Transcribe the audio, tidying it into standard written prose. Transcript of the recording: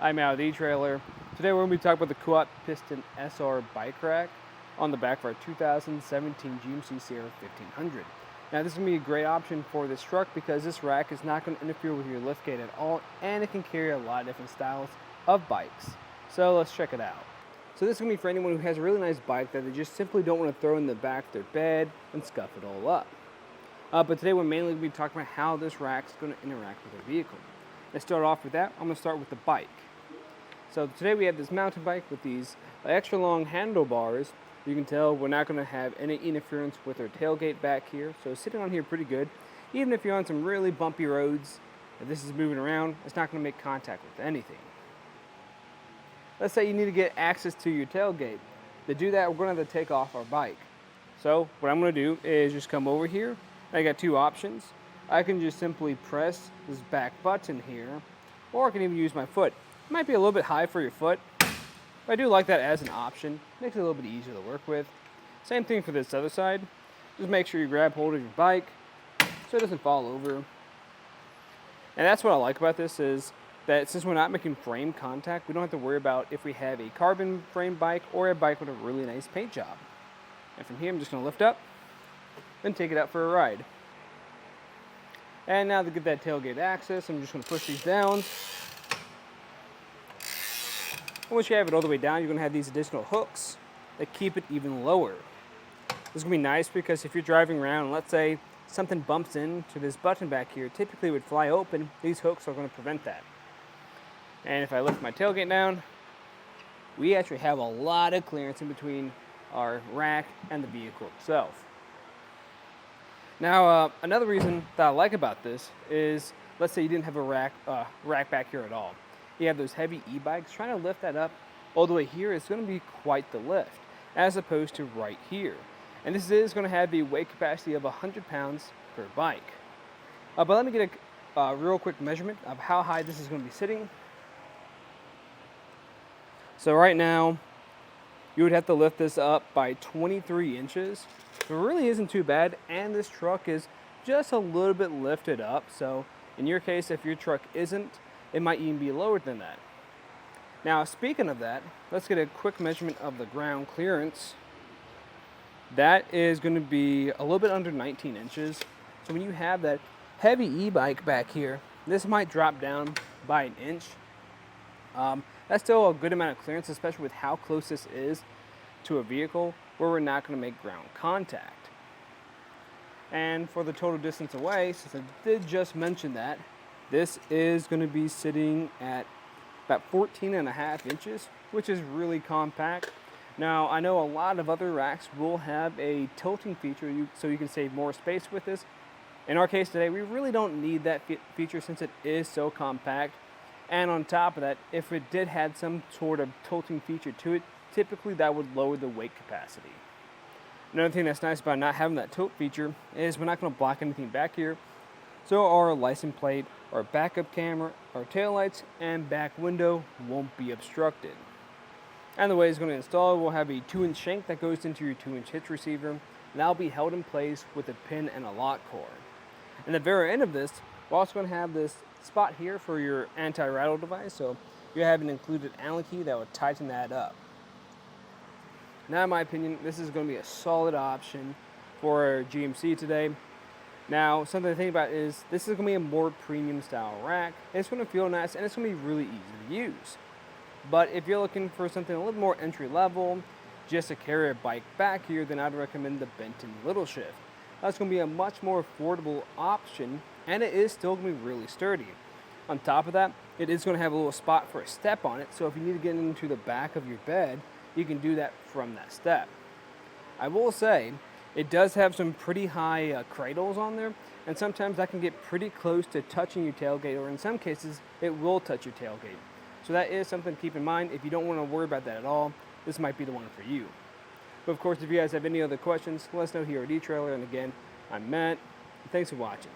I'm out of the etrailer. Today we're going to be talking about the Kuat Piston SR bike rack on the back of our 2017 GMC Sierra 1500. Now this is going to be a great option for this truck because this rack is not going to interfere with your liftgate at all, and it can carry a lot of different styles of bikes. So let's check it out. So this is going to be for anyone who has a really nice bike that they just simply don't want to throw in the back of their bed and scuff it all up. But today we're mainly going to be talking about how this rack is going to interact with our vehicle. Let's start off with that. I'm going to start with the bike. So today we have this mountain bike with these extra long handlebars. You can tell we're not going to have any interference with our tailgate back here. So sitting on here pretty good. Even if you're on some really bumpy roads, if this is moving around, it's not going to make contact with anything. Let's say you need to get access to your tailgate. To do that, we're going to have to take off our bike. So what I'm going to do is just come over here. I got two options. I can just simply press this back button here, or I can even use my foot. It might be a little bit high for your foot, but I do like that as an option. Makes it a little bit easier to work with. Same thing for this other side. Just make sure you grab hold of your bike so it doesn't fall over. And that's what I like about this is that since we're not making frame contact, we don't have to worry about if we have a carbon frame bike or a bike with a really nice paint job. And from here, I'm just going to lift up and take it out for a ride. And now to get that tailgate access, I'm just going to push these down. And once you have it all the way down, you're going to have these additional hooks that keep it even lower. This is going to be nice because if you're driving around and let's say something bumps into this button back here, typically it would fly open. These hooks are going to prevent that. And if I lift my tailgate down, we actually have a lot of clearance in between our rack and the vehicle itself. Now, another reason that I like about this is, let's say you didn't have a rack back here at all. You have those heavy e-bikes, trying to lift that up all the way here is going to be quite the lift, as opposed to right here. And this is going to have the weight capacity of 100 pounds per bike. But let me get a real quick measurement of how high this is going to be sitting. So right now, you would have to lift this up by 23 inches. So it really isn't too bad, and this truck is just a little bit lifted up. So in your case, if your truck isn't, it might even be lower than that. Now, speaking of that, let's get a quick measurement of the ground clearance. That is going to be a little bit under 19 inches. So when you have that heavy e-bike back here, this might drop down by an inch. That's still a good amount of clearance, especially with how close this is to a vehicle where we're not going to make ground contact. And for the total distance away, since I did just mention that, this is going to be sitting at about 14.5 inches, which is really compact. Now, I know a lot of other racks will have a tilting feature so you can save more space with this. In our case today, we really don't need that feature since it is so compact. And on top of that, if it did have some sort of tilting feature to it, typically that would lower the weight capacity. Another thing that's nice about not having that tilt feature is we're not going to block anything back here. So our license plate, our backup camera, our taillights, and back window won't be obstructed. And the way it's going to install, we'll have a 2-inch shank that goes into your 2-inch hitch receiver, and that'll be held in place with a pin and a lock cord. And the very end of this, we're also going to have this spot here for your anti-rattle device, so you have an included Allen key that would tighten that up. Now, in my opinion, this is going to be a solid option for our GMC today. Now, something to think about is this is going to be a more premium style rack, and it's going to feel nice, and it's going to be really easy to use. But if you're looking for something a little more entry level, just to carry a bike back here, then I'd recommend the Benton Little Shift. That's going to be a much more affordable option, and it is still going to be really sturdy. On top of that, it is going to have a little spot for a step on it, so if you need to get into the back of your bed, you can do that from that step. I will say, it does have some pretty high cradles on there, and sometimes that can get pretty close to touching your tailgate, or in some cases, it will touch your tailgate. So that is something to keep in mind. If you don't want to worry about that at all, this might be the one for you. But of course, if you guys have any other questions, let us know here at eTrailer. And again, I'm Matt. Thanks for watching.